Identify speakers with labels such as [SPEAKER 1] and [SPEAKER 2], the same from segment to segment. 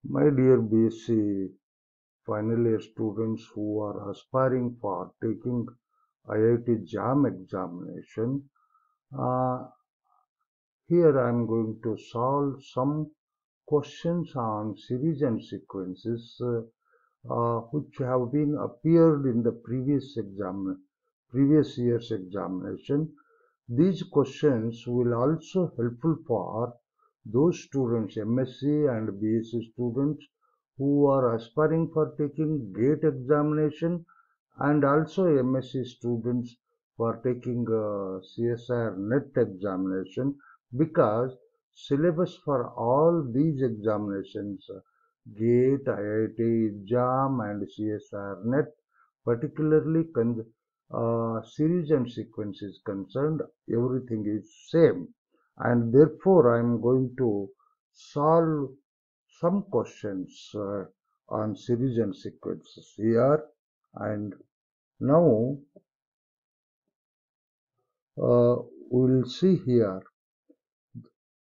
[SPEAKER 1] My dear BSc final year students who are aspiring for taking IIT JAM examination, uh, here I am going to solve some questions on series and sequences which have been appeared in the previous year's examination. These questions will also helpful for those students, MSc and BSc students who are aspiring for taking GATE examination and also MSc students for taking CSIR NET examination because syllabus for all these examinations GATE, IIT, JAM and CSIR NET particularly series and sequence is concerned, everything is same. And therefore, I am going to solve some questions on series and sequences here. And now uh, we will see here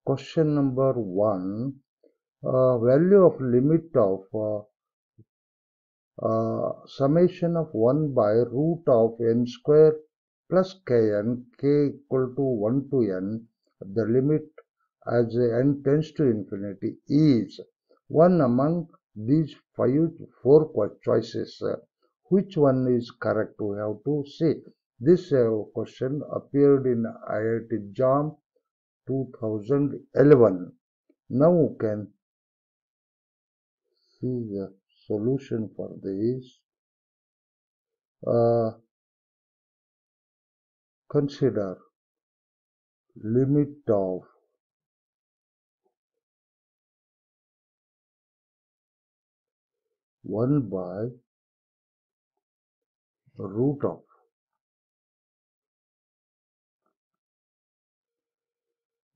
[SPEAKER 1] question number 1. Value of limit of summation of 1 by root of n square plus kn, k equal to 1 to n, the limit as n tends to infinity is one among these four choices. Which one is correct? We have to see. This question appeared in IIT JAM 2011. Now we can see the solution for this. Consider limit of one by root of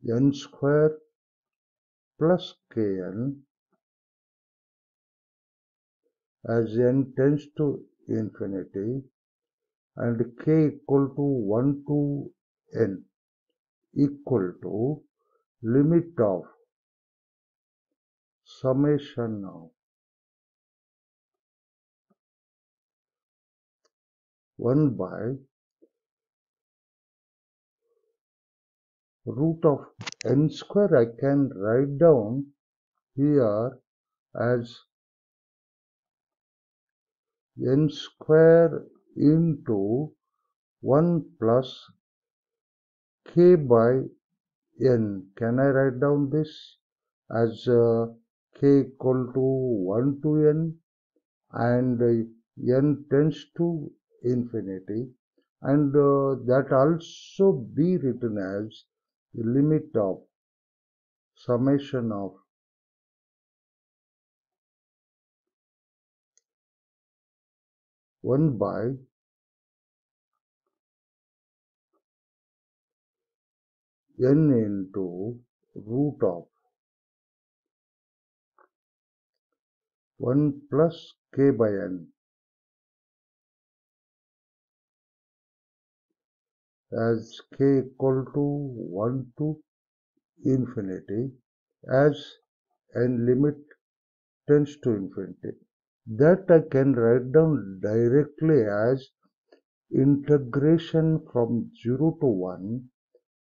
[SPEAKER 1] n square plus kn as n tends to infinity and k equal to 1 to n equal to limit of summation of 1 by root of n square. I can write down here as n square into 1 plus k by n. Can I write down this as k equal to 1 to n and n tends to infinity, and that also be written as the limit of summation of 1 by n into root of 1 plus k by n as k equal to 1 to infinity as n limit tends to infinity. That I can write down directly as integration from 0 to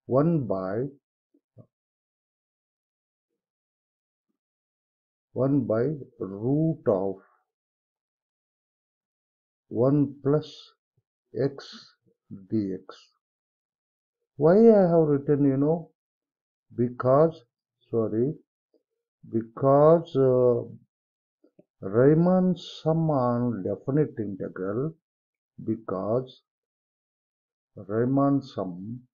[SPEAKER 1] 1 by 1 by root of 1 plus x dx. Why I have written, because, because Riemann sum on definite integral, because Riemann sum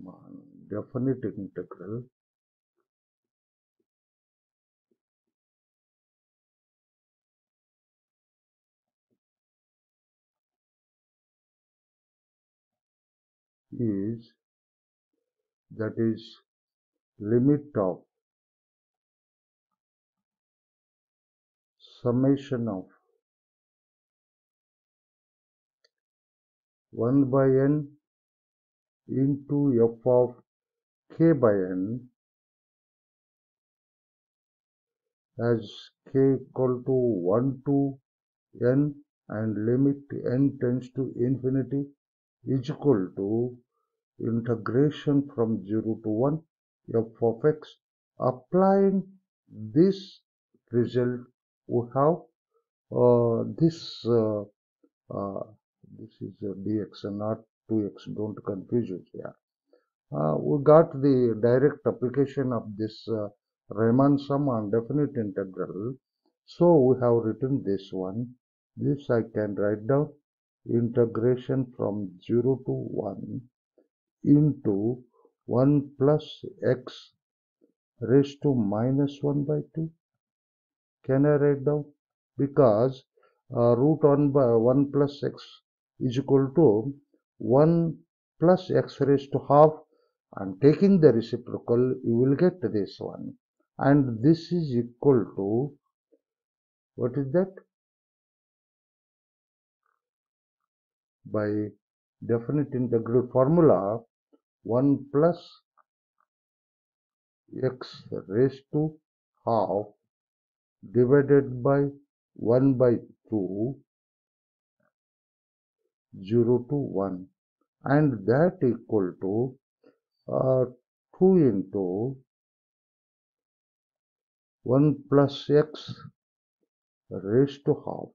[SPEAKER 1] on definite integral is, that is, limit of summation of 1 by n into f of k by n as k equal to 1 to n and limit n tends to infinity is equal to integration from 0 to 1 f of x. Applying this result, we have this uh, this is dx and not 2x. Don't confuse it here. We got the direct application of this Riemann sum on definite integral. So we have written this one. This I can write down integration from 0 to 1 into 1 plus x raised to minus 1 by 2. Can I write down? Because root 1 by 1 plus x is equal to 1 plus x raised to half, and taking the reciprocal you will get this one, and this is equal to, what is that? By definite integral formula, 1 plus x raised to half divided by 1 by 2, 0 to 1, and that equal to 2 into 1 plus x raised to half,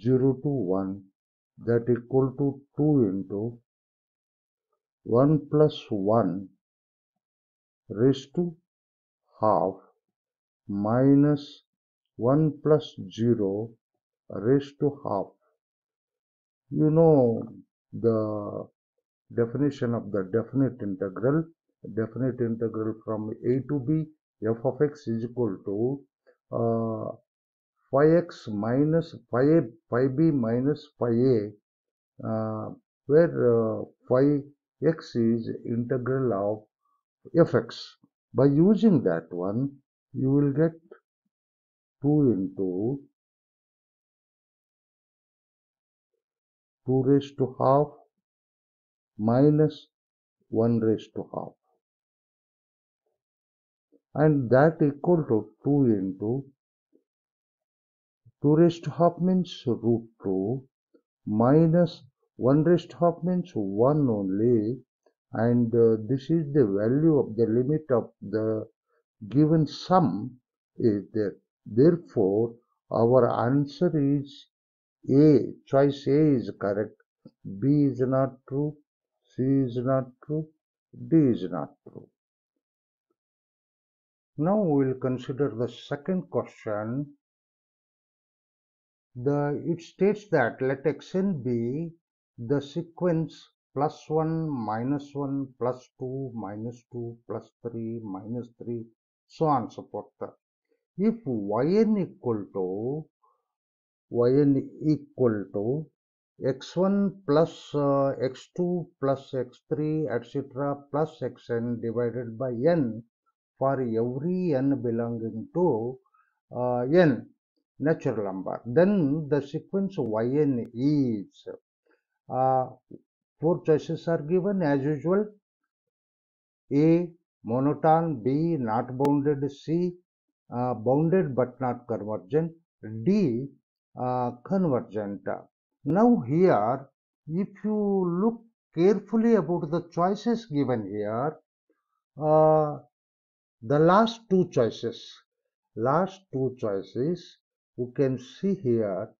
[SPEAKER 1] 0 to 1, that equal to 2 into 1 plus 1 raised to half minus 1 plus 0 raised to half. You know the definition of the definite integral. Definite integral from a to b, f of x is equal to phi x minus phi b minus phi a, where phi x is integral of fx. By using that one, you will get 2 into 2 raised to half minus 1 raised to half, and that equal to 2 into 2 raised to half means root 2 minus 1 raised to half means 1 only, and this is the value of the limit of the given sum is there. Therefore, our answer is A. Choice A is correct. B is not true. C is not true. D is not true. Now we will consider the second question. It states that let xn be the sequence plus 1, minus 1, plus 2, minus 2, plus 3, minus 3, so on and so forth. If yn equal to x1 plus x2 plus x3 etc. plus xn divided by n for every n belonging to n natural number, then the sequence yn is, uh, four choices are given as usual: A monotone, B not bounded, C bounded but not convergent, D convergent. Now here, if you look carefully about the choices given here, the last two choices, you can see here,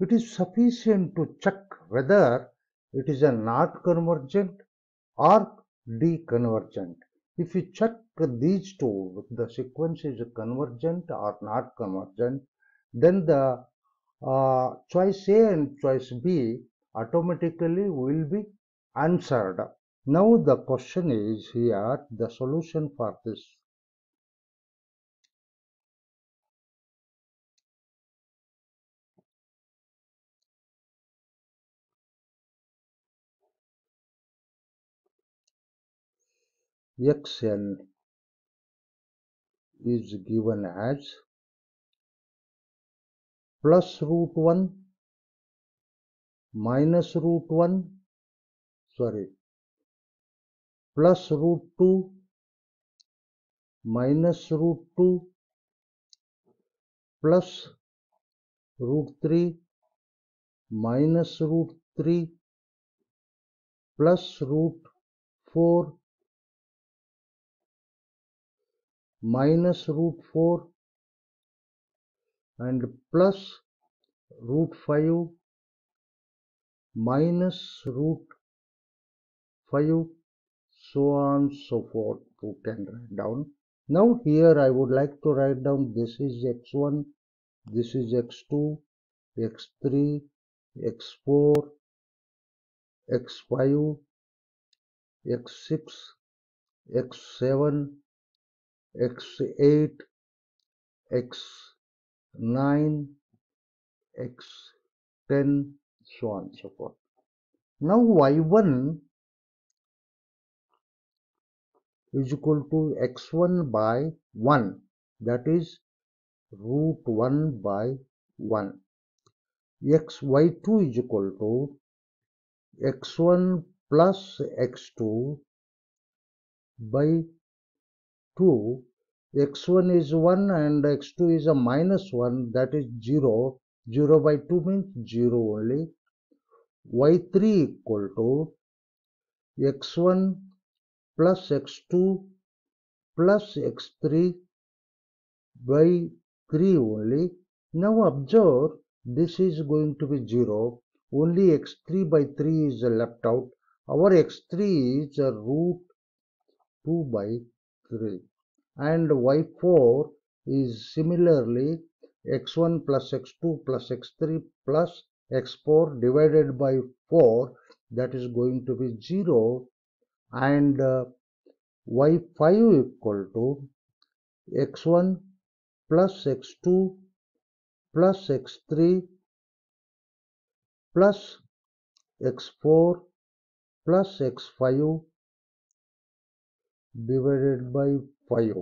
[SPEAKER 1] it is sufficient to check whether it is a not convergent or deconvergent. If you check these two, the sequence is convergent or not convergent, then the choice A and choice B automatically will be answered. Now the question is here, the solution for this. Xn is given as plus root 1 minus root 1, sorry, plus root 2 minus root 2 plus root 3 minus root 3 plus root 4 minus root 4 and plus root 5 minus root 5, so on so forth. You can write down. Now here I would like to write down this is x1, this is x2, x3, x4, x5, x6, x7, x8, x9, x10, so on so forth. Now y1 is equal to x1 by 1, that is root 1 by 1. Y2 is equal to x1 plus x2 by 2. X1 is 1 and x2 is a minus 1, that is 0. 0 by 2 means 0 only. Y3 equal to x1 plus x2 plus x3 by 3 only. Now observe, this is going to be 0. Only x3 by 3 is left out. Our x3 is root 2 by 3. And y4 is similarly x1 plus x2 plus x3 plus x4 divided by 4, that is going to be 0. And y5 equal to x1 plus x2 plus x3 plus x4 plus x5 divided by 5.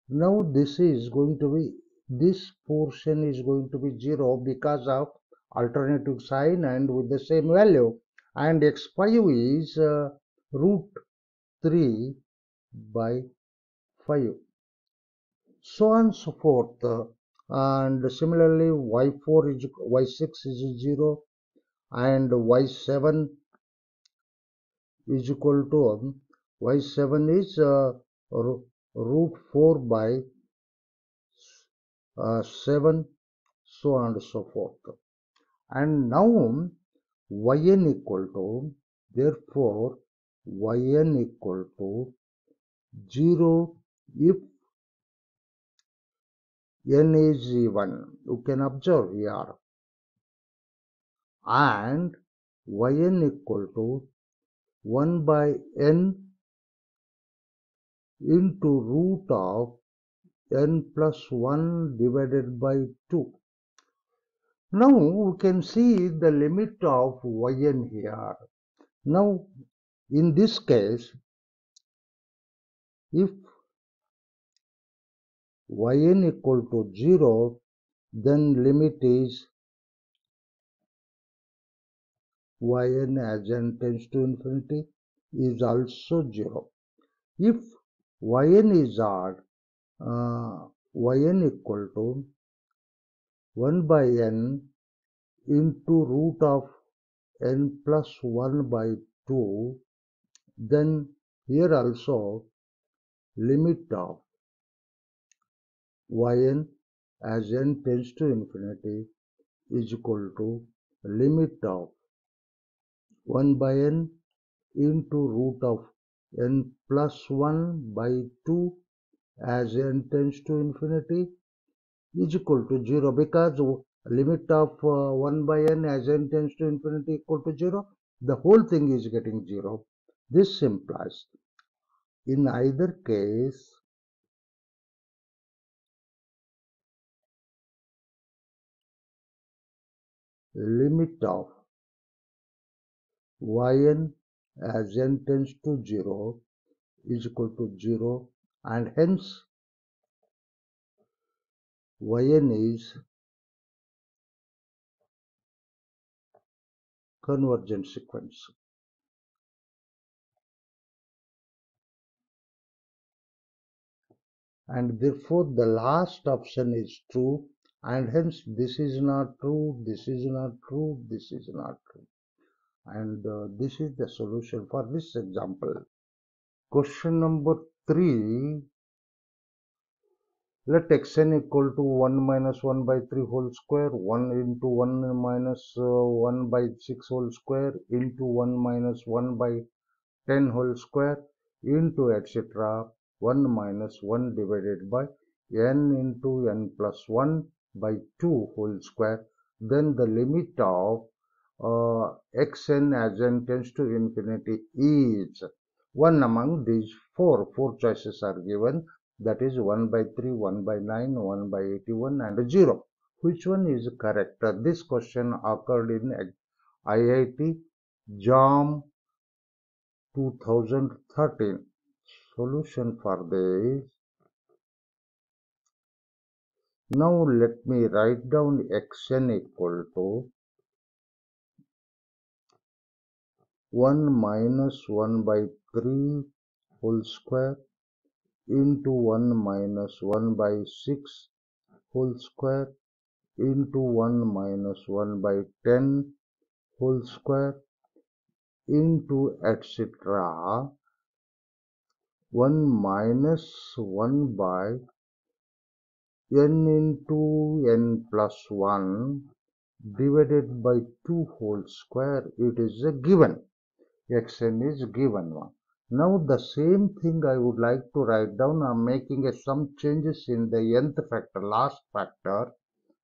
[SPEAKER 1] Now this is going to be, this portion is going to be 0 because of alternative sign and with the same value, and x5 is root 3 by 5, so on so forth. And similarly y4 is y6 is 0 and y7 is equal to y7 is root 4 by 7, so on and so forth. And now yn equal to, therefore yn equal to 0 if n is even. You can observe here. And yn equal to 1 by n into root of n plus 1 divided by 2. Now we can see the limit of yn here. Now in this case, if yn equal to 0, then limit is yn as n tends to infinity is also 0. If yn is odd, yn equal to 1 by n into root of n plus 1 by 2, then here also limit of yn as n tends to infinity is equal to limit of 1 by n into root of n plus 1 by 2 as n tends to infinity is equal to 0, because limit of 1 by n as n tends to infinity equal to 0, the whole thing is getting 0. This implies in either case limit of yn as n tends to 0 is equal to 0, and hence Yn is convergent sequence. And therefore the last option is true, and hence this is not true, this is not true, this is not true. And this is the solution for this example. Question number 3. Let xn equal to 1 minus 1 by 3 whole square, 1 into 1 minus 1 by 6 whole square, into 1 minus 1 by 10 whole square, into etc. 1 minus 1 divided by n into n plus 1 by 2 whole square. Then the limit of xn as n tends to infinity is one among these four. Four choices are given, that is 1 by 3, 1 by 9, 1 by 81 and 0. Which one is correct? This question occurred in IIT JAM 2013. Solution for this. Now let me write down xn equal to 1 minus 1 by 3 whole square into 1 minus 1 by 6 whole square into 1 minus 1 by 10 whole square into etc. 1 minus 1 by n into n plus 1 divided by 2 whole square. It is a given. Xn is given one. Now the same thing I would like to write down. I am making some changes in the nth factor, last factor.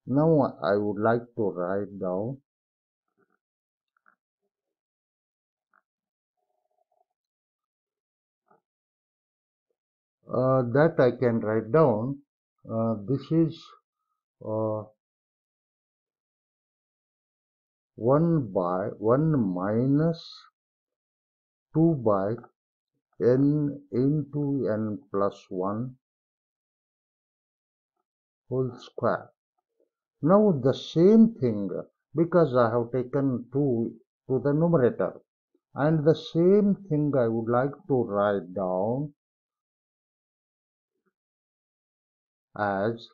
[SPEAKER 1] Now I would like to write down that I can write down. This is 1 minus 2 by n into n plus 1 whole square. Now the same thing, because I have taken 2 to the numerator, and the same thing I would like to write down as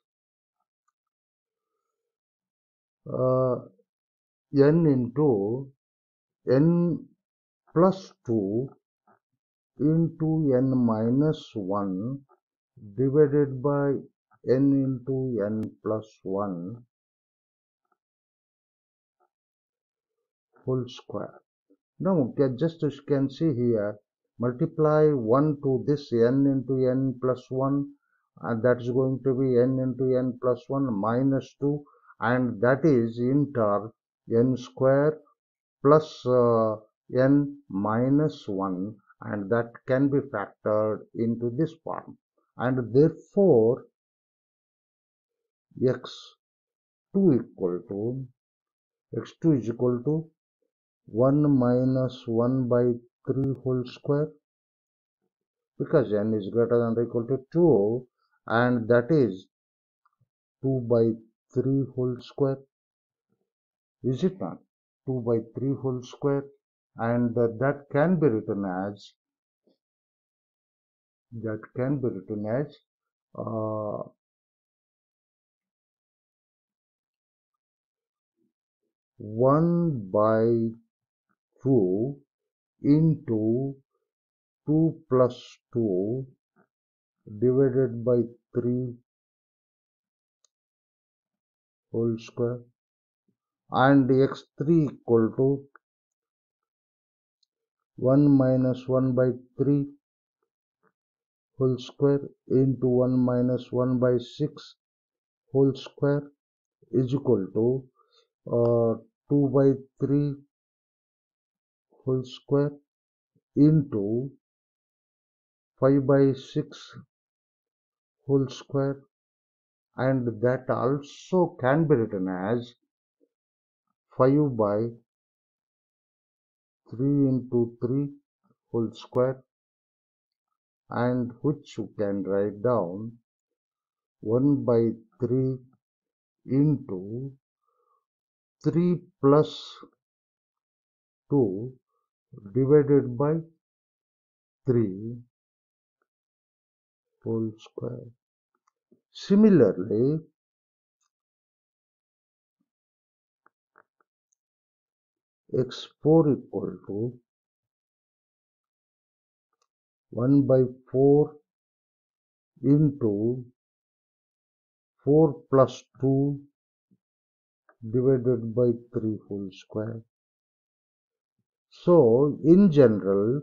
[SPEAKER 1] n into n plus 2 into n minus 1 divided by n into n plus 1 whole square. Now just as you can see here, multiply 1 to this n into n plus 1, and that is going to be n into n plus 1 minus 2, and that is in turn n square plus n minus 1, and that can be factored into this form, and therefore x2 is equal to 1 minus 1 by 3 whole square, because n is greater than or equal to 2, and that is 2 by 3 whole square. Is it not? 2 by 3 whole square, and that can be written as uh, 1 by 2 into 2 plus 2 divided by 3 whole square, and x3 equal to 1 minus 1 by 3 whole square into 1 minus 1 by 6 whole square is equal to 2 by 3 whole square into 5 by 6 whole square, and that also can be written as 5 by 3 into 3 whole square, and which you can write down 1 by 3 into 3 plus 2 divided by 3 whole square. Similarly, x4 equal to 1 by 4 into 4 plus 2 divided by 3 whole square. So, in general,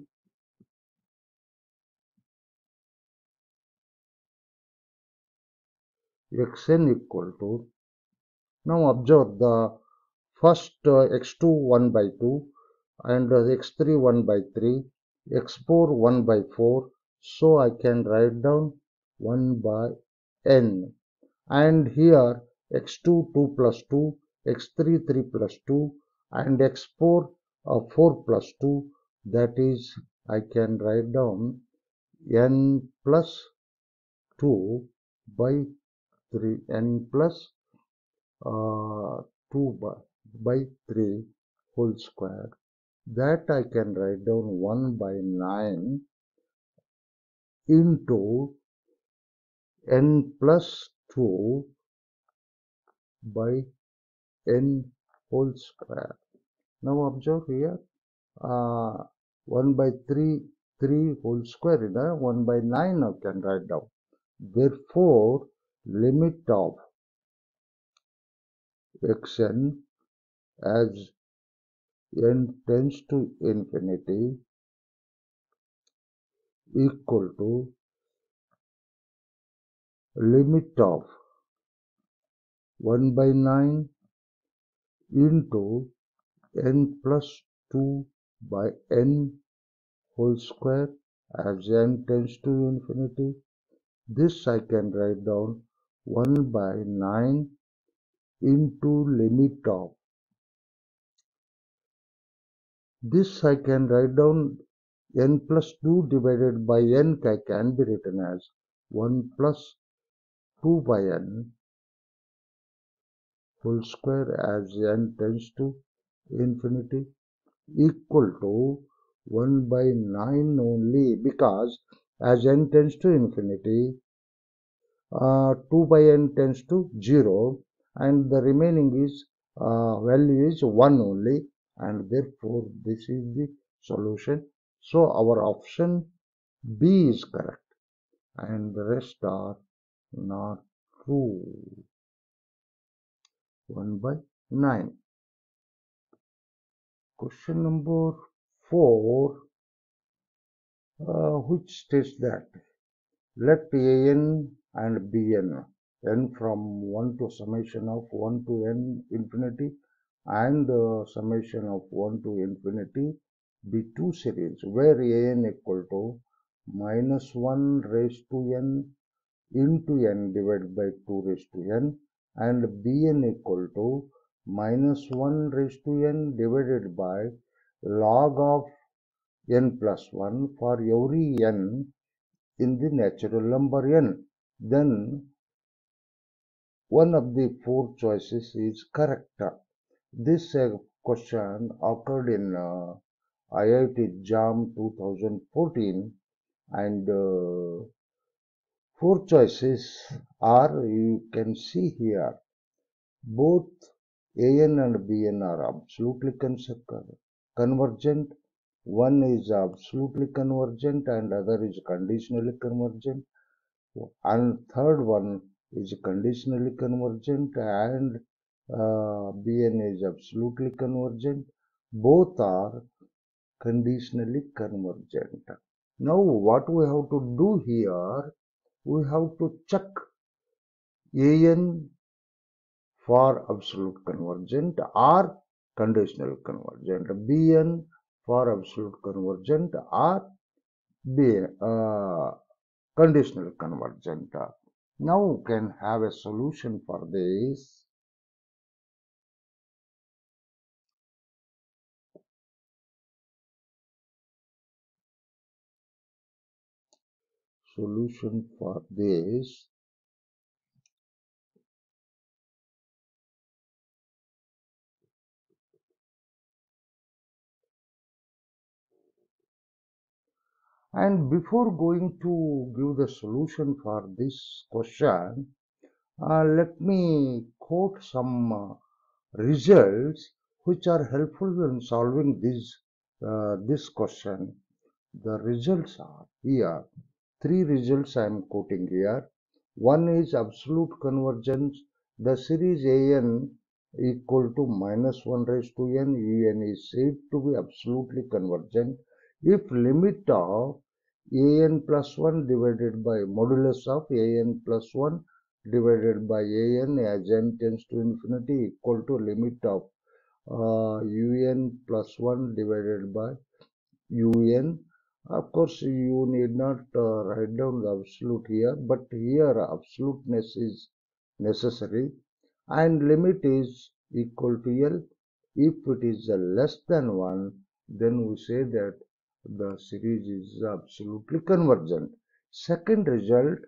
[SPEAKER 1] xn equal to, now observe the first x2 1 by 2 and x3 1 by 3, x4 1 by 4. So I can write down 1 by n. And here x2 2 plus 2, x3 3 plus 2 and x4 4 plus 2, that is I can write down n plus 2 by 3, n plus 2 by 3 whole square. That I can write down 1 by 9 into n plus 2 by n whole square. Now observe here, 1 by 3 whole square, 1 by 9 I can write down. Therefore, limit of xn as n tends to infinity equal to limit of 1 by 9 into n plus 2 by n whole square as n tends to infinity. This I can write down 1 by 9 into limit of. This I can write down n plus 2 divided by n can be written as 1 plus 2 by n whole square as n tends to infinity equal to 1 by 9 only, because as n tends to infinity, 2 by n tends to 0 and the remaining is value is 1 only, and therefore this is the solution. So our option B is correct and the rest are not true. 1 by 9. Question number 4, which states that let an and bn, n from 1 to summation of 1 to n infinity and summation of 1 to infinity be two series where an equal to minus 1 raised to n into n divided by 2 raised to n and bn equal to minus 1 raised to n divided by log of n plus 1 for every n in the natural number n, then one of the four choices is correct. This question occurred in IIT JAM 2014 and four choices are, you can see here, both AN and BN are absolutely convergent. One is absolutely convergent and other is conditionally convergent. And third one is conditionally convergent and BN is absolutely convergent. Both are conditionally convergent. Now what we have to do here, we have to check AN for absolute convergent or conditional convergent, Bn for absolute convergent or conditional convergent. Now we can have a solution for this. Solution for this. And before going to give the solution for this question, let me quote some results which are helpful in solving this question. The results are here. Three results I am quoting here. One is absolute convergence. The series an equal to minus 1 raised to n, un is said to be absolutely convergent if limit of an plus 1 divided by modulus of an plus 1 divided by an as n tends to infinity equal to limit of un plus 1 divided by un. Of course, you need not write down the absolute here, but here absoluteness is necessary and limit is equal to L. If it is less than 1, then we say that the series is absolutely convergent. Second result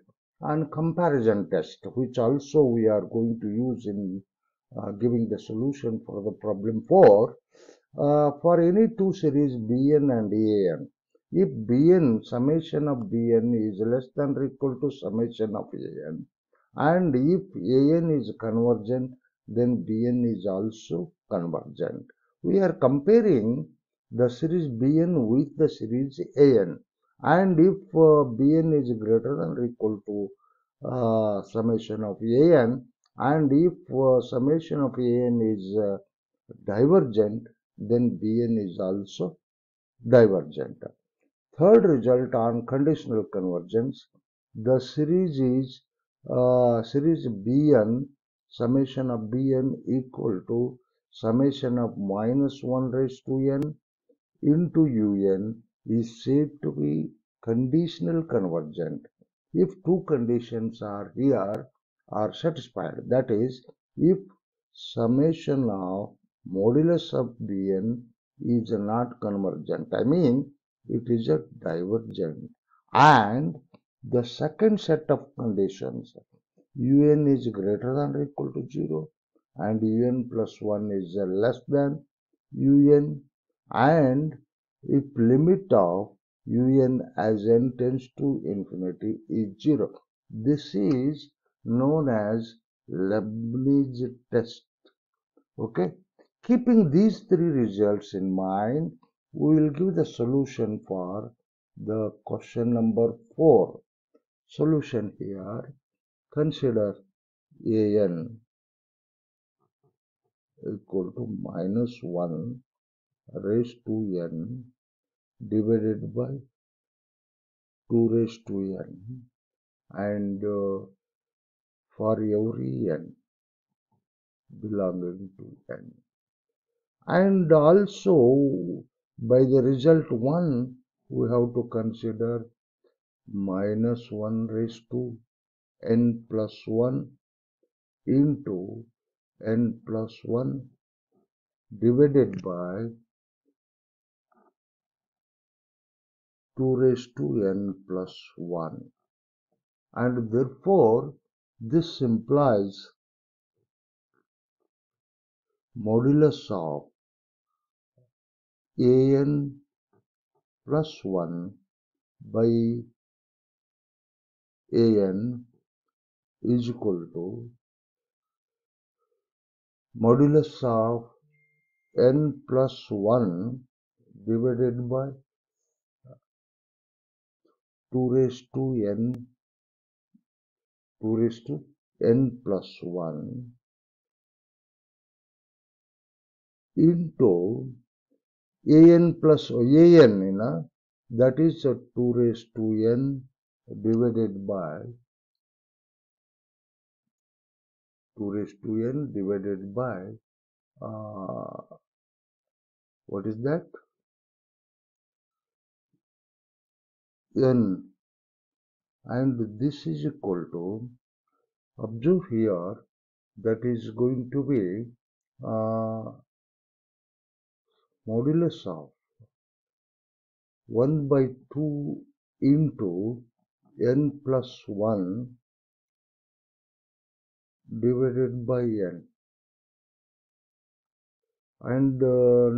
[SPEAKER 1] on comparison test, which also we are going to use in giving the solution for the problem 4. For any two series Bn and An, if Bn summation of Bn is less than or equal to summation of An, and if An is convergent, then Bn is also convergent. We are comparing the series Bn with the series An, and if Bn is greater than or equal to summation of An, and if summation of An is divergent, then Bn is also divergent. Third result on conditional convergence, the series is series Bn, summation of Bn equal to summation of minus 1 raised to n into un is said to be conditional convergent if two conditions are here are satisfied. That is, if summation of modulus of Bn is not convergent, I mean it is a divergent. And the second set of conditions, un is greater than or equal to 0 and un plus 1 is less than un, and if limit of un as n tends to infinity is 0. This is known as Leibniz test. Okay. Keeping these three results in mind, we will give the solution for the question number 4. Solution here, consider an equal to minus 1 raised to n divided by 2 raised to n, and for every n belonging to n. And also by the result 1, we have to consider minus 1 raised to n plus 1 into n plus 1 divided by 2 raised to n plus 1. And therefore, this implies modulus of an plus 1 by an is equal to modulus of n plus 1 divided by 2 raised to n plus 1 into an plus an, that is 2 raised to n divided by 2 raised to n divided by what is that? N, and this is equal to, observe here, that is going to be modulus of 1 by 2 into n plus 1 divided by n. And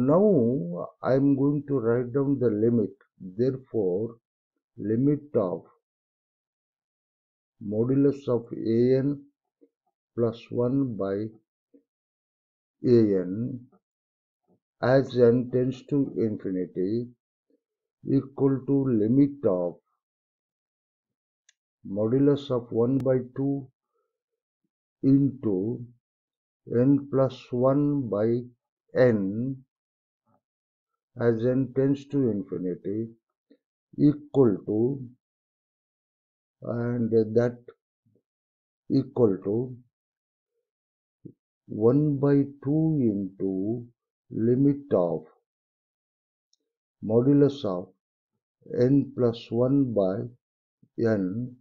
[SPEAKER 1] now I am going to write down the limit. Therefore, limit of modulus of an plus 1 by an as n tends to infinity equal to limit of modulus of 1 by 2 into n plus 1 by n as n tends to infinity equal to, and that equal to 1 by 2 into limit of modulus of n plus 1 by n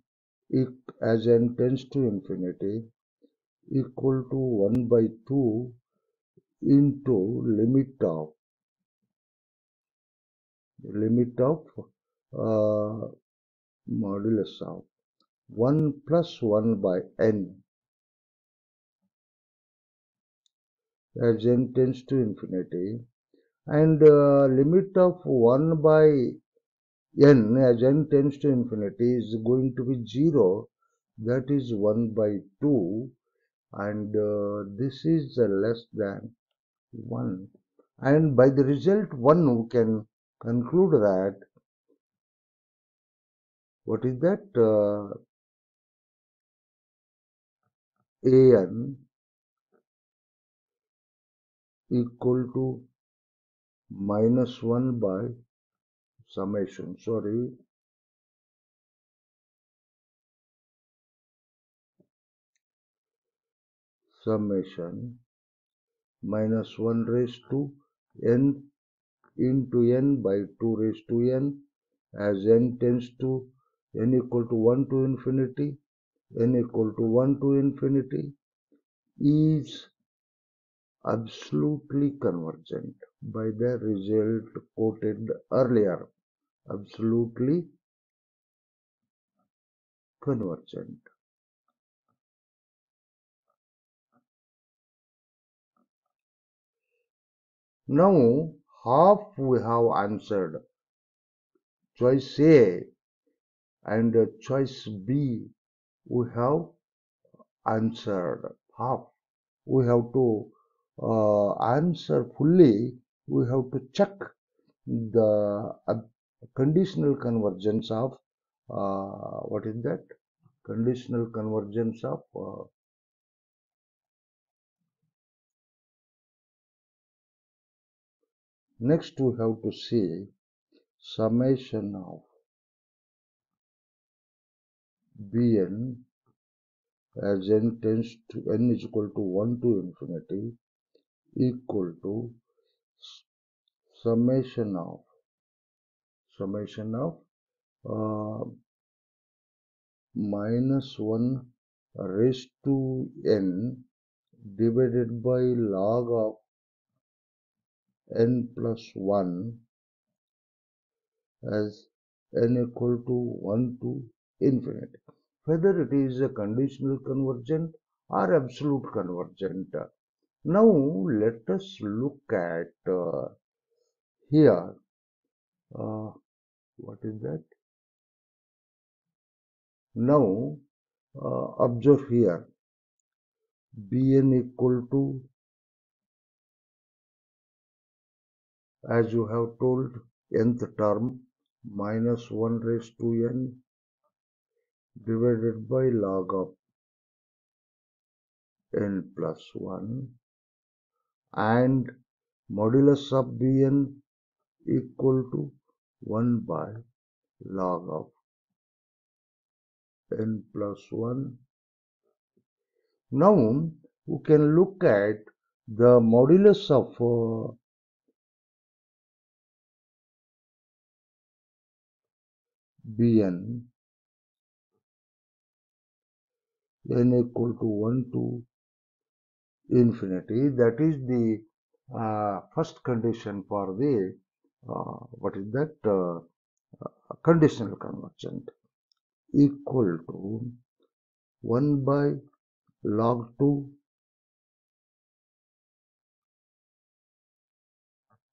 [SPEAKER 1] as n tends to infinity equal to 1 by 2 into limit of modulus of 1 plus 1 by n as n tends to infinity, and limit of 1 by n as n tends to infinity is going to be 0, that is 1 by 2, and this is less than 1, and by the result 1 we can conclude that what is that an equal to minus 1 by summation minus 1 raised to n into n by 2 raised to n as n tends to n equal to 1 to infinity, n equal to 1 to infinity is absolutely convergent by the result quoted earlier. Absolutely convergent. Now half we have answered. Choice A and choice B we have answered half. We have to answer fully. We have to check the conditional convergence of what is that? Conditional convergence of next we have to see summation of Bn as n tends to n is equal to 1 to infinity equal to summation of minus 1 raised to n divided by log of n plus 1 as n equal to 1 to infinity. Whether it is a conditional convergent or absolute convergent. Now let us look at here. What is that? Now observe here. Bn equal to, as you have told, nth term minus 1 raised to n divided by log of n plus 1 and modulus of Bn equal to 1 by log of n plus 1. Now we can look at the modulus of Bn n equal to 1 to infinity. That is the first condition for the what is that conditional convergent equal to 1 by log 2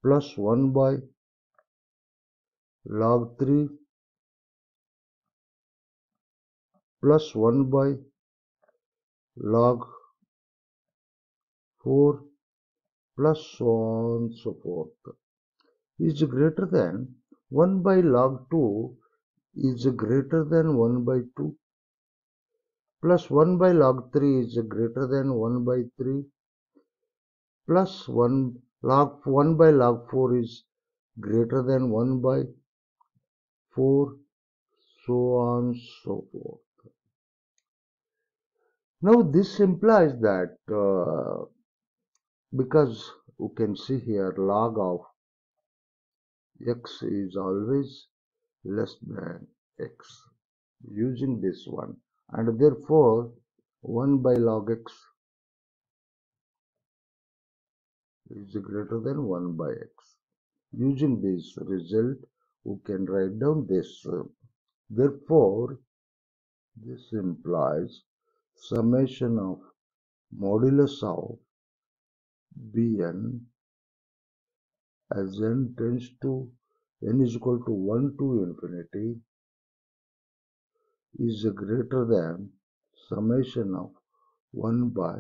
[SPEAKER 1] plus 1 by log 3 plus 1 by log 4 plus so on so forth is greater than 1 by log 2 is greater than 1 by 2 plus 1 by log 3 is greater than 1 by 3 plus 1 by log 4 is greater than 1 by 4, so on so forth. Now this implies that because you can see here log of x is always less than x using this one, and therefore 1 by log x is greater than 1 by x. Using this result, we can write down this. Therefore, this implies summation of modulus of Bn as n tends to n is equal to 1 to infinity is greater than summation of 1 by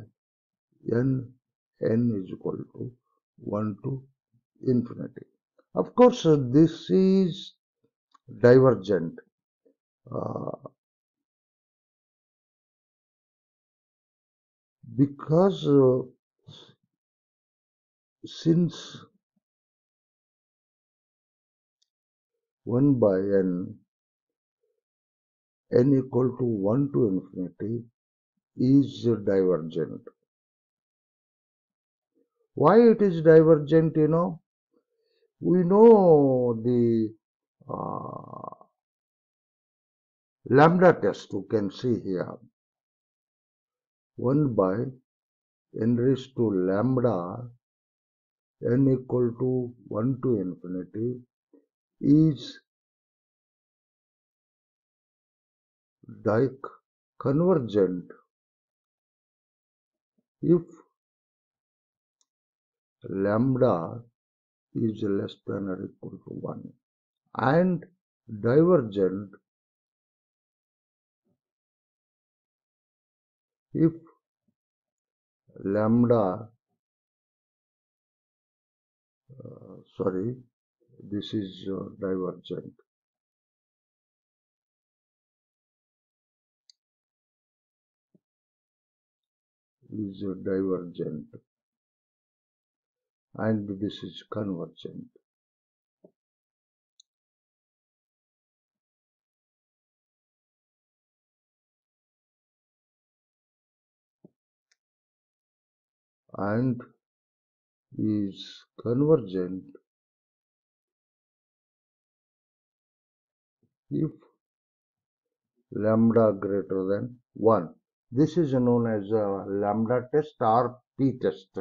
[SPEAKER 1] n is equal to 1 to infinity. Of course, this is divergent. Because since 1 by n equal to 1 to infinity is divergent. Why it is divergent, we know the lambda test, you can see here. 1 by n raised to lambda n equal to 1 to infinity is convergent if lambda is less than or equal to 1, and divergent if lambda, this is divergent. Is divergent, and this is convergent. And is convergent if lambda greater than 1. This is known as a lambda test or t-test.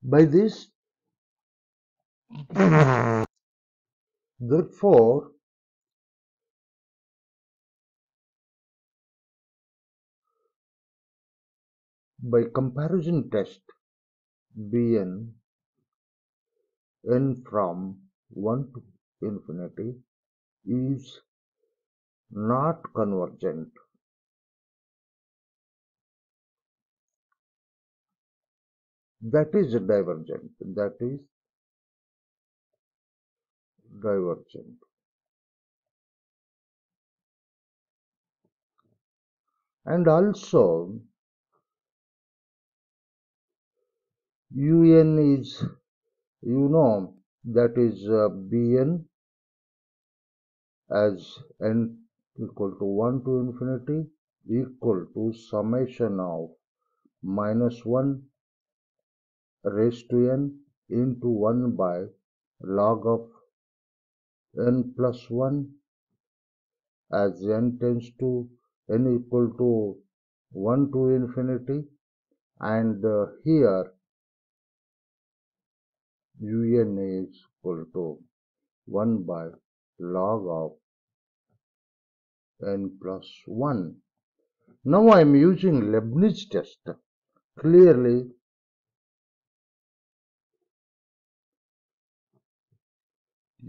[SPEAKER 1] By this, therefore, by comparison test, Bn n from 1 to infinity is not convergent. That is divergent. That is divergent. And also, Un is, that is Bn as n equal to 1 to infinity equal to summation of minus 1 raised to n into 1 by log of n plus 1 as n tends to n equal to 1 to infinity, and here Un is equal to 1 by log of n plus 1. Now I am using Leibniz test. Clearly,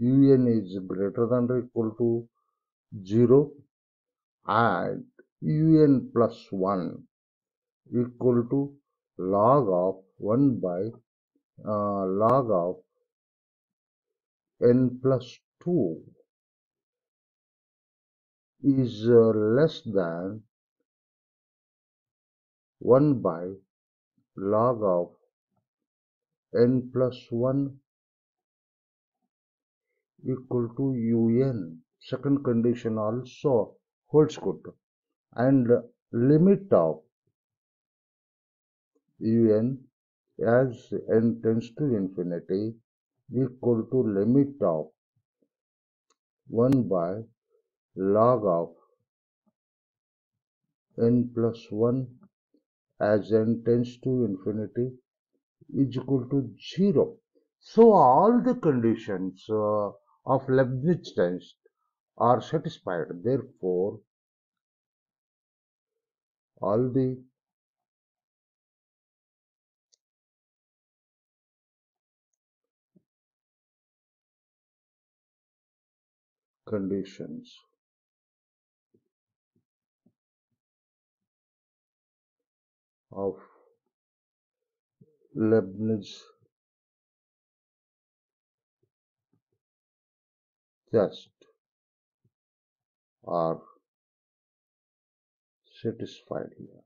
[SPEAKER 1] Un is greater than or equal to 0, and un plus 1 equal to log of 1 by log of n plus 2 is less than 1 by log of n plus 1 equal to un. Second condition also holds good. And limit of un as n tends to infinity equal to limit of 1 by log of n plus 1 as n tends to infinity is equal to 0. So all the conditions of Leibniz test are satisfied. Therefore, all the conditions of Leibniz test are satisfied here.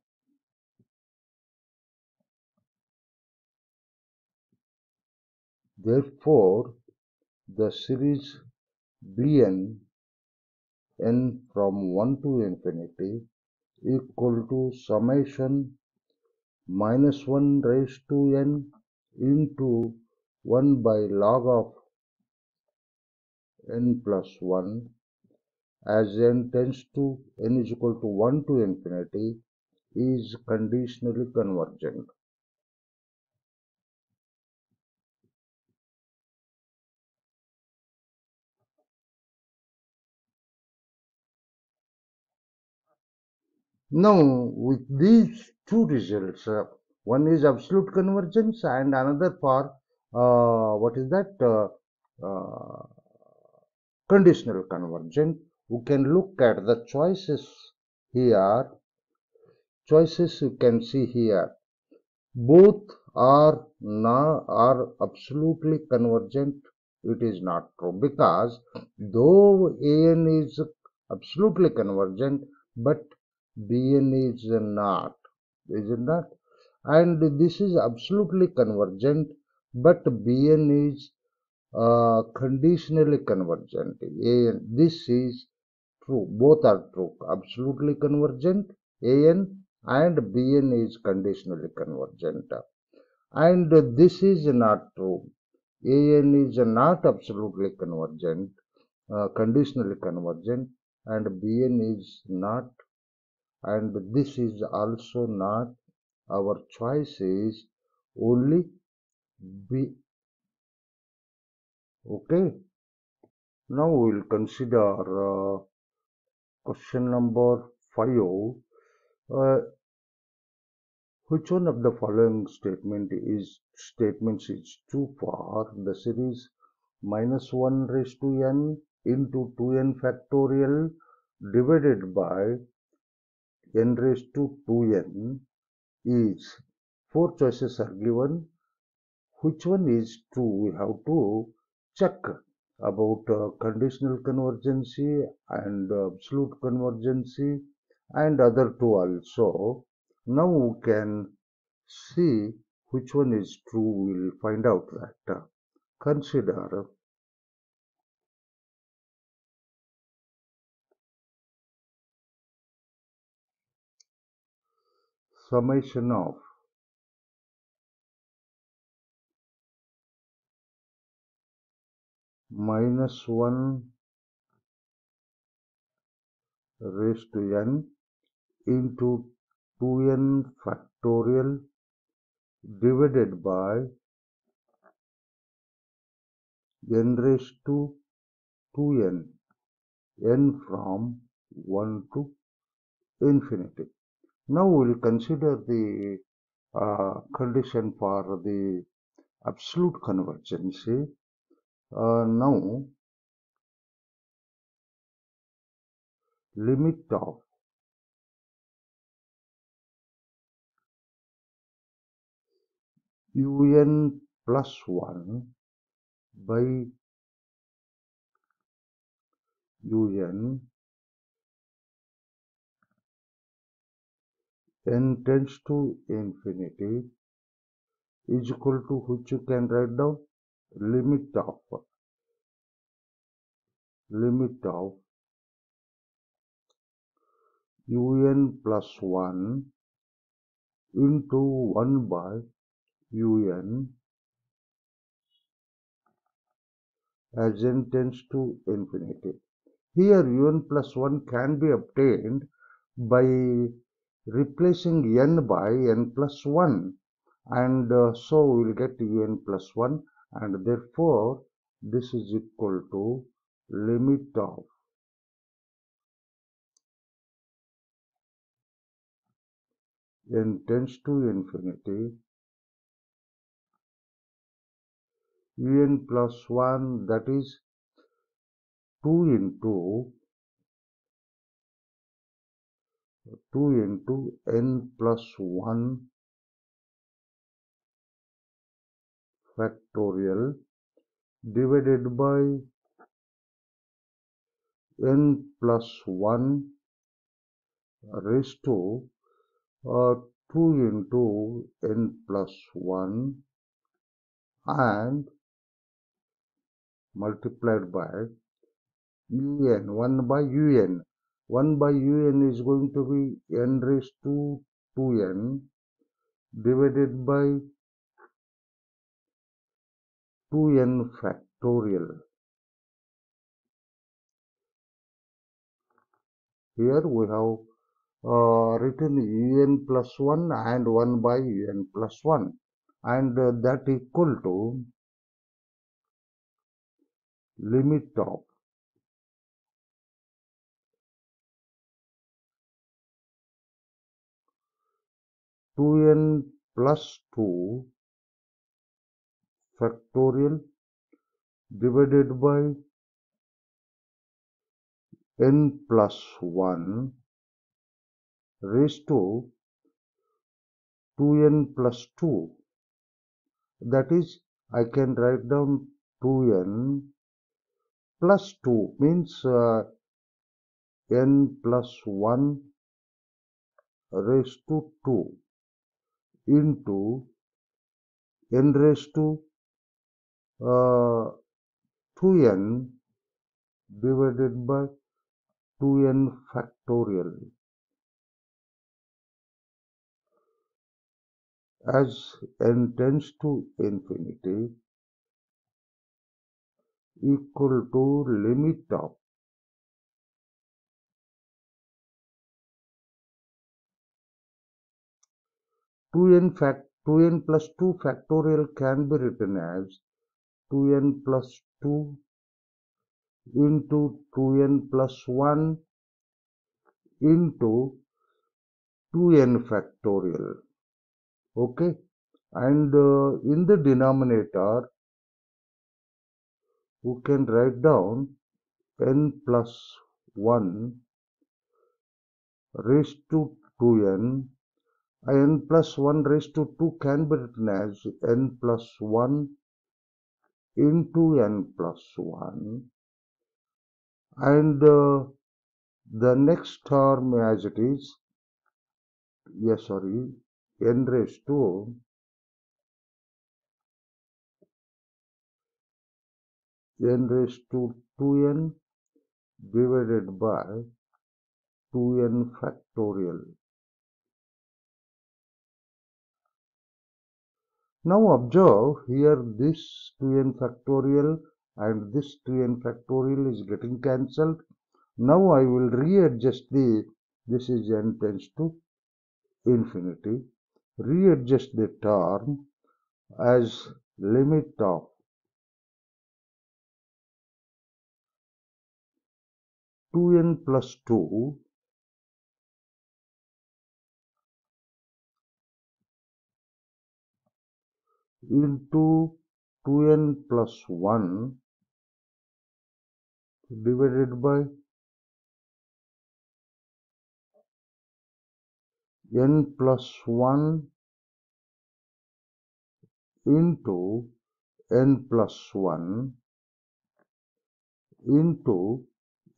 [SPEAKER 1] Therefore, the series Bn n from 1 to infinity equal to summation minus 1 raised to n into 1 by log of n plus 1 as n tends to n is equal to 1 to infinity is conditionally convergent. Now, with these two results, one is absolute convergence and another for what is that conditional convergent. We can look at the choices here. Choices you can see here. Both are absolutely convergent. It is not true because though an is absolutely convergent, but bn is not, is it not? And this is absolutely convergent, but bn is conditionally convergent. This is true. Both are true. Absolutely convergent an and bn is conditionally convergent. And this is not true. An is not absolutely convergent, conditionally convergent, and bn is not, and this is also not. Our choice is only B. Okay. Now we will consider question number 5. Uh, which one of the following statements is true for the series minus 1 raised to n into 2n factorial divided by n raised to 2n is? Four choices are given. Which one is true? We have to check about conditional convergency and absolute convergency and other two also. Now we can see which one is true. We'll find out that. Consider summation of minus 1 raised to n into 2n factorial divided by n raised to 2n, n from 1 to infinity. Now we will consider the condition for the absolute convergency. Now limit of un plus 1 by un n tends to infinity is equal to, which you can write down, limit of un plus 1 into 1 by un as n tends to infinity. Here un plus 1 can be obtained by replacing n by n plus 1, and so we will get un plus 1, and therefore this is equal to limit of n tends to infinity un plus 1, that is 2 into n plus 1 factorial divided by n plus 1 raised to 2 into n plus 1 and multiplied by un, 1 by un. 1 by un is going to be n raised to 2n divided by 2n factorial. Here we have written un plus 1 and 1 by un plus 1, and that equal to limit of two n plus 2 factorial divided by n plus 1 raised to 2n plus 2. That is, I can write down 2n plus 2 means n plus 1 raised to 2 into n raised to 2n divided by 2n factorial. As n tends to infinity, equal to limit of 2n plus 2 factorial can be written as 2n plus 2 into 2n plus 1 into 2n factorial. Okay, and in the denominator we can write down n plus 1 raised to 2n. n plus 1 raised to 2 can be written as n plus 1 into n plus 1, and the next term as it is, n raised to 2n divided by 2n factorial. Now observe here, this 2n factorial and this 2n factorial is getting cancelled. Now I will readjust this is n tends to infinity, readjust the term as limit of 2n plus 2 into 2n plus 1 divided by n plus 1 into n plus 1 into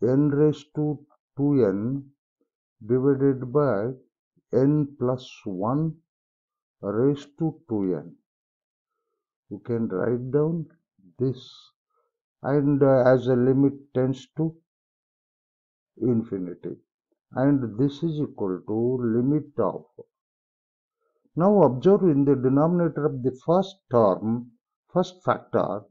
[SPEAKER 1] n raised to 2n divided by n plus 1 raised to 2n. You can write down this, and as a limit tends to infinity, and this is equal to limit of. Now observe, in the denominator of the first term, first factor,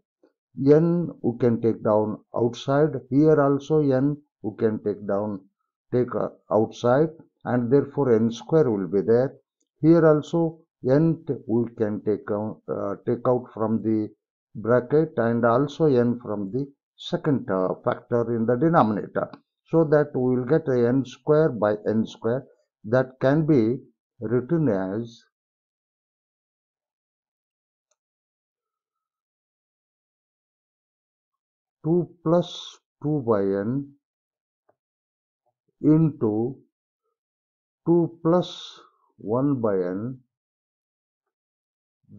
[SPEAKER 1] n we can take down outside. Here also n we can take outside, and therefore n square will be there. Here also n we can take out from the bracket, and also n from the second factor in the denominator, so that we will get a n square by n square, that can be written as 2 plus 2 by n into 2 plus 1 by n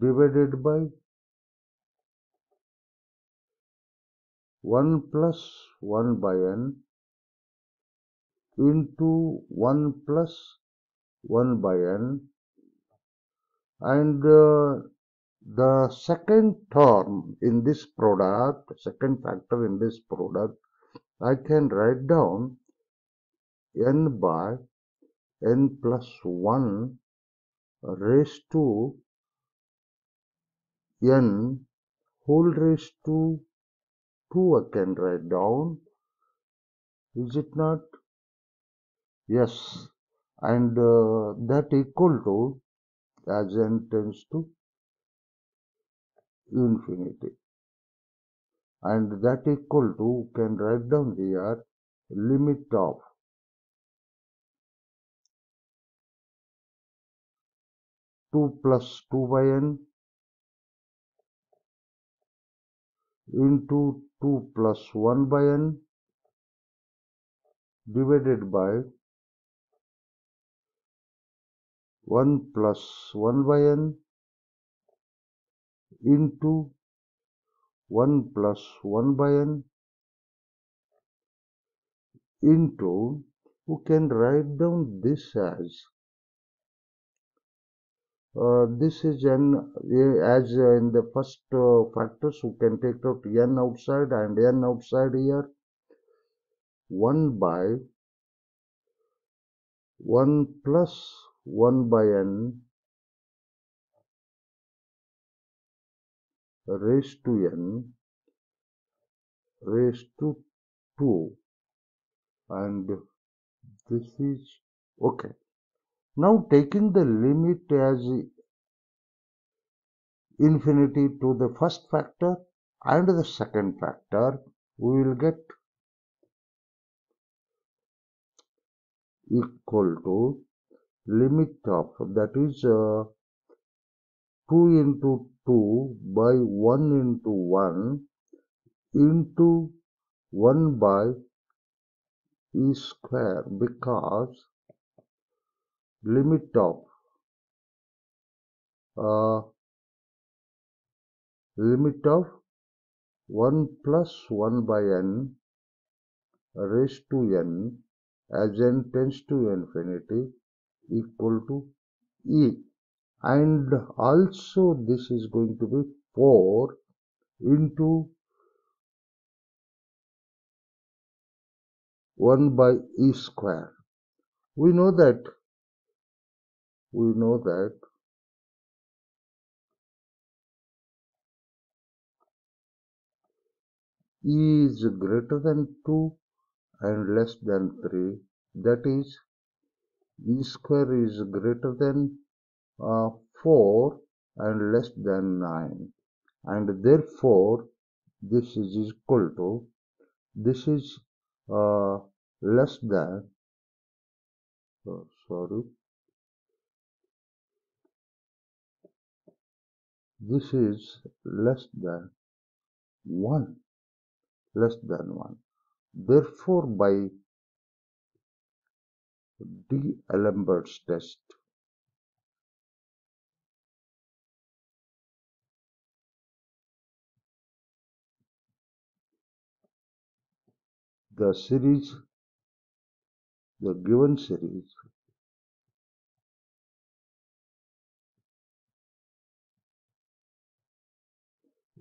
[SPEAKER 1] divided by 1 plus 1 by n into 1 plus 1 by n, and the second term in this product, second factor in this product, I can write down n by n plus 1 raised to n whole raised to 2 I can write down. Is it not? Yes. And that equal to, as n tends to infinity. And that equal to, can write down here, limit of 2 plus 2 by n into 2 plus 1 by n divided by 1 plus 1 by n into 1 plus 1 by n into, you can write down this as, this is n, as in the first factors, you can take out n outside and n outside here, 1 by 1 plus 1 by n raised to n raised to 2, and this is okay. Now taking the limit as infinity to the first factor and the second factor, we will get equal to limit of, that is 2 into 2 by 1 into 1 into 1 by e square, because limit of uh, 1 plus 1 by n raised to n as n tends to infinity equal to e, and also this is going to be 4 into 1 by e square. We know that e is greater than 2 and less than 3, that is e square is greater than 4 and less than 9, and therefore this is equal to, this is less than, sorry, this is less than 1, therefore by D'Alembert's test, the series, the given series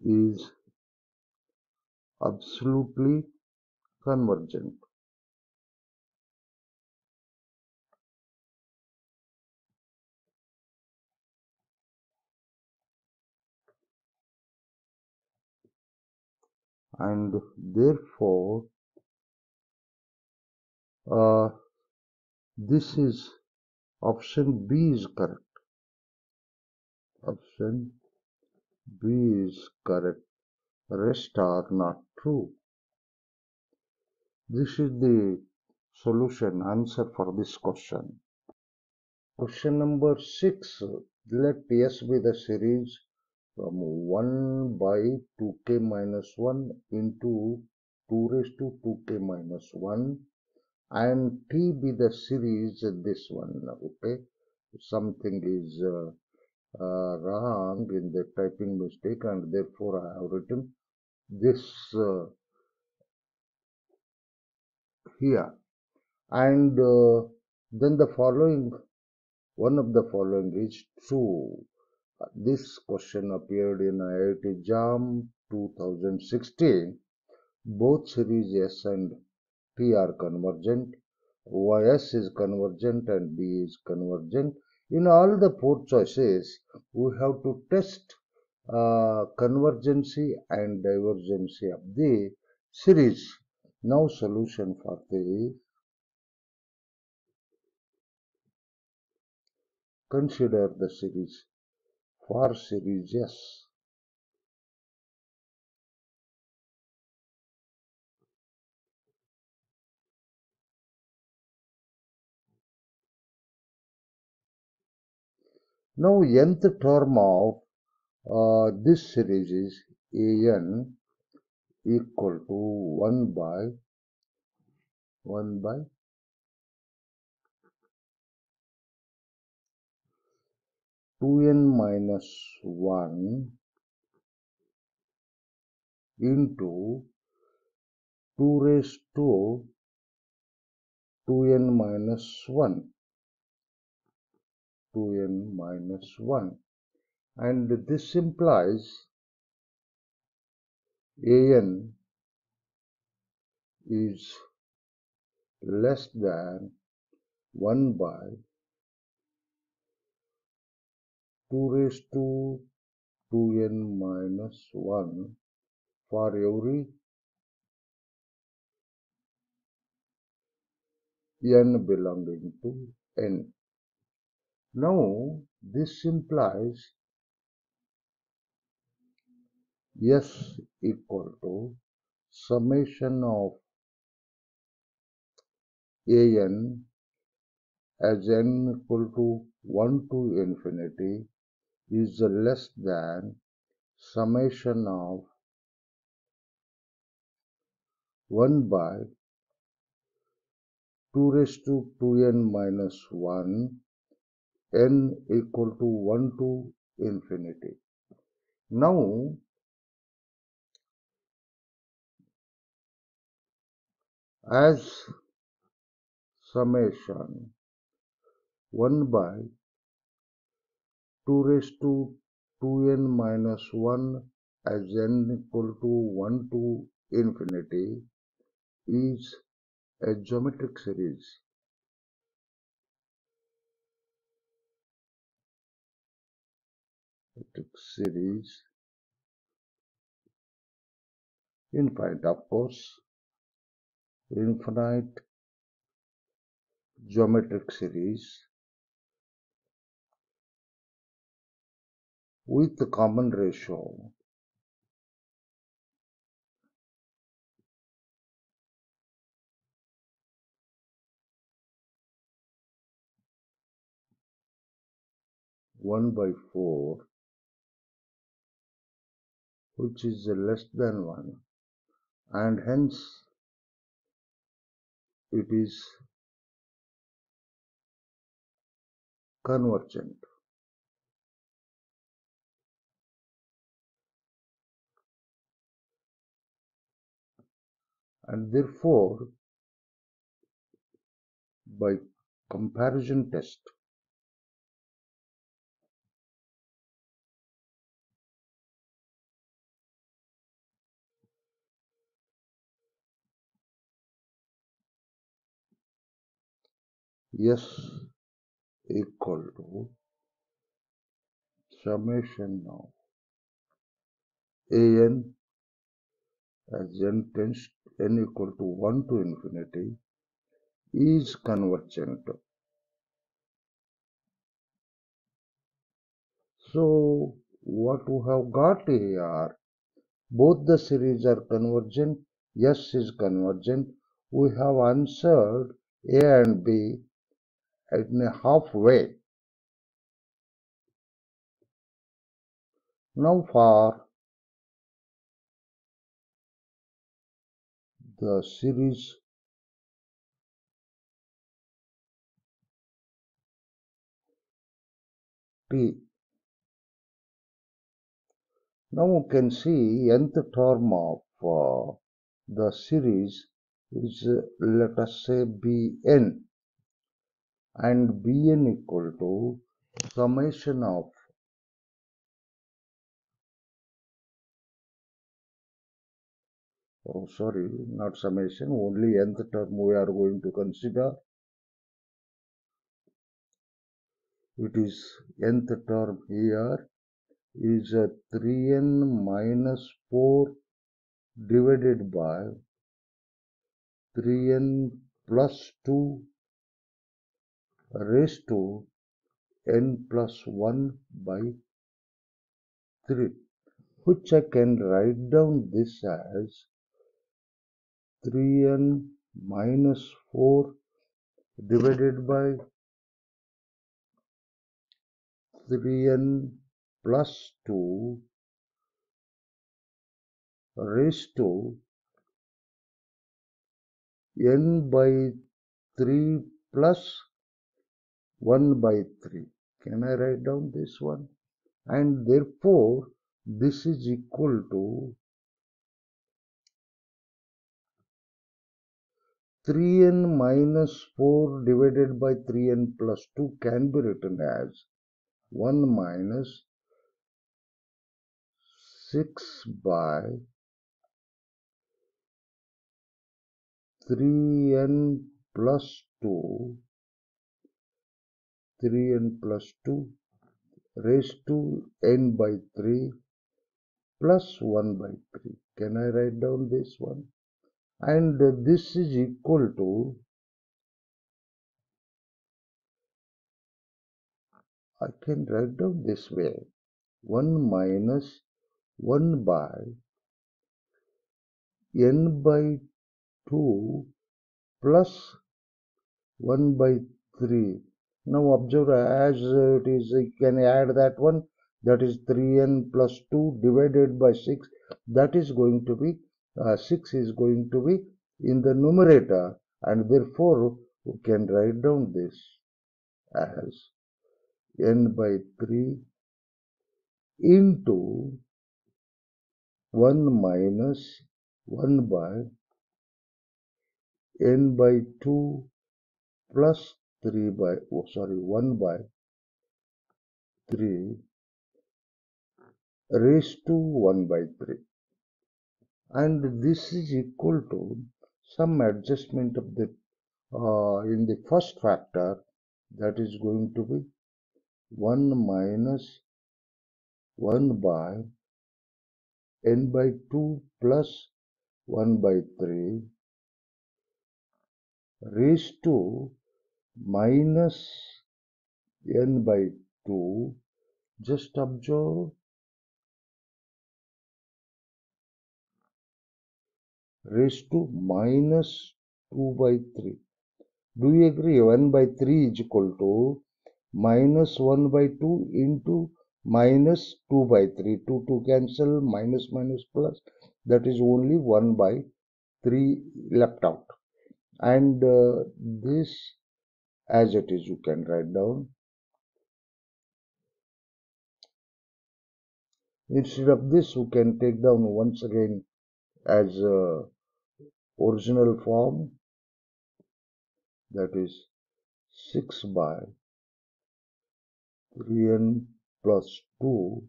[SPEAKER 1] is absolutely convergent. And therefore, uh, this is option B is correct. Option B is correct. Rest are not true. This is the solution answer for this question. Question number 6. Let S be the series from 1 by 2k minus 1 into 2 raised to 2k minus 1, and T be the series this one. Okay, something is wrong in the typing mistake, and therefore I have written this here. And then the following, one of the following is true. This question appeared in IIT JAM 2016. Both series S and T are convergent. S is convergent and B is convergent. In all the four choices, we have to test convergency and divergency of the series. Now solution for the, consider the series. For series S, now nth term of this series is an equal to 1 by 2n minus 1 into 2 raised to 2n minus 1, 2n minus 1, and this implies an is less than 1 by 2 raised to 2n minus 1 for every n belonging to n. Now this implies S equal to summation of an as n equal to 1 to infinity is less than summation of 1 by 2 raised to 2n minus 1, n equal to 1 to infinity. Now as summation 1 by 2 raised to 2n minus 1 as n equal to 1 to infinity is a geometric series. Infinite, of course, infinite geometric series with the common ratio 1 by 4, which is less than 1, and hence it is convergent. and therefore by comparison test, S equal to summation of an as n tends n equal to 1 to infinity is convergent. So what we have got here, both the series are convergent, S is convergent. We have answered A and B in a halfway. Now for the series T. Now we can see nth term of the series is let us say Bn, and Bn equal to summation of not summation, only nth term we are going to consider. It is nth term here is 3n minus 4 divided by 3n plus 2 raised to n plus 1 by 3, which I can write down this as 3n minus 4 divided by 3n plus 2 raised to n by 3 plus 1 by 3. Can I write down this one? And therefore, this is equal to 3n minus 4 divided by 3n plus 2 can be written as 1 minus 6 by 3n plus 2 raised to n by 3 plus 1 by 3. Can I write down this one? And this is equal to, I can write down this way, 1 minus 1 by n by 2 plus 1 by 3. Now observe, as it is, you can add that one, that is 3n plus 2 divided by 6, that is going to be 6 is going to be in the numerator, and therefore we can write down this as n by 3 into 1 minus 1 by n by 2 plus 3 by 1 by 3 raised to 1 by 3, and this is equal to some adjustment of the in the first factor, that is going to be 1 minus 1 by n by 2 plus 1 by 3 raised to minus n by 2. Just observe, raised to minus 2 by 3. Do you agree? 1 by 3 is equal to minus 1 by 2 into minus 2 by 3. 2 cancel, minus minus plus. That is only 1 by 3 left out. And this as it is, you can write down. Instead of this, you can take down once again as original form, that is 6 by 3n plus 2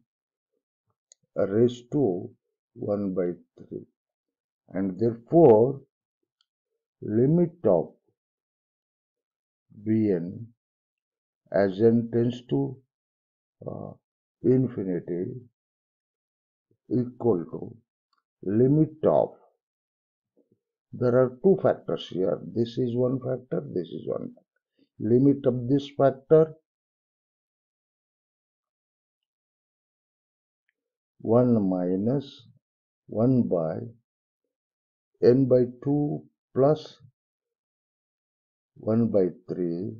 [SPEAKER 1] raised to 1 by 3, and therefore limit of Bn as n tends to uh, infinity equal to limit of, there are two factors here, this is one factor, this is one factor. Limit of this factor 1 minus 1 by n by 2 plus 1 by 3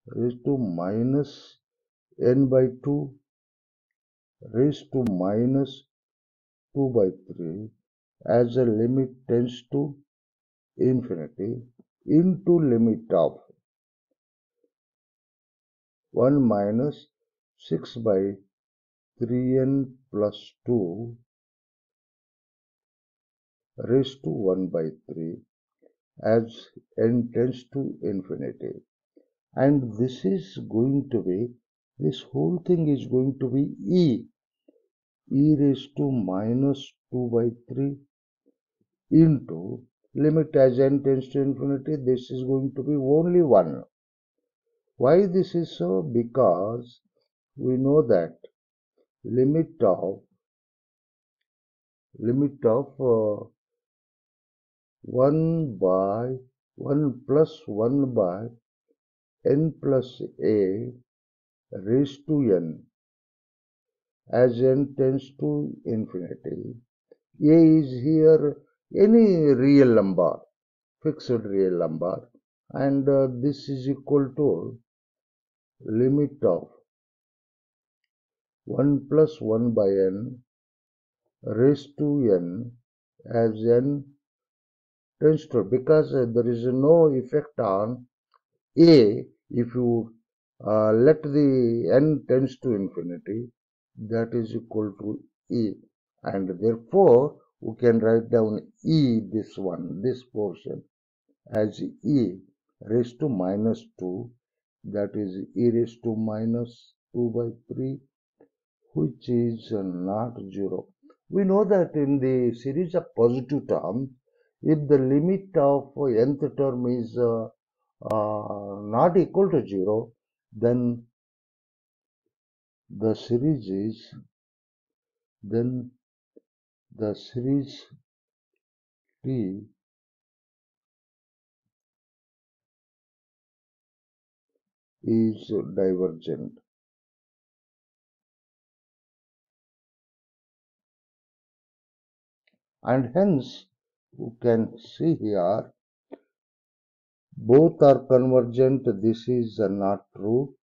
[SPEAKER 1] raised to minus n by 2 raised to minus 2 by 3 as a limit tends to infinity into limit of 1 minus 6 by 3n plus 2 raised to 1 by 3 as n tends to infinity. And this is going to be, this whole thing is going to be e raised to minus 2 by 3 into limit as n tends to infinity, this is going to be only 1. Why this is so? Because we know that limit of 1 by 1 plus 1 by n plus a raised to n as n tends to infinity. A is here any real number, fixed real number, and this is equal to limit of 1 plus 1 by n raised to n as n tends to, because there is no effect on a if you let the n tends to infinity, that is equal to e, and therefore we can write down e, this one, this portion, as e raised to minus 2, that is e raised to minus 2 by 3, which is not 0. We know that in the series of positive terms, if the limit of nth term is not equal to 0, then the series T is divergent. And hence you can see here both are convergent, this is not true.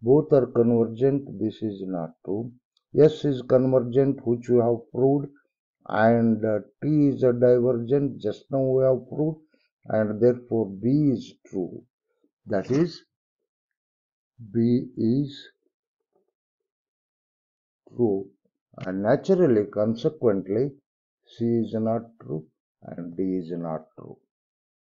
[SPEAKER 1] Both are convergent, this is not true. S is convergent, which we have proved, and T is a divergent, just now we have proved, and therefore B is true. That is, B is true, and naturally, consequently, C is not true and D is not true.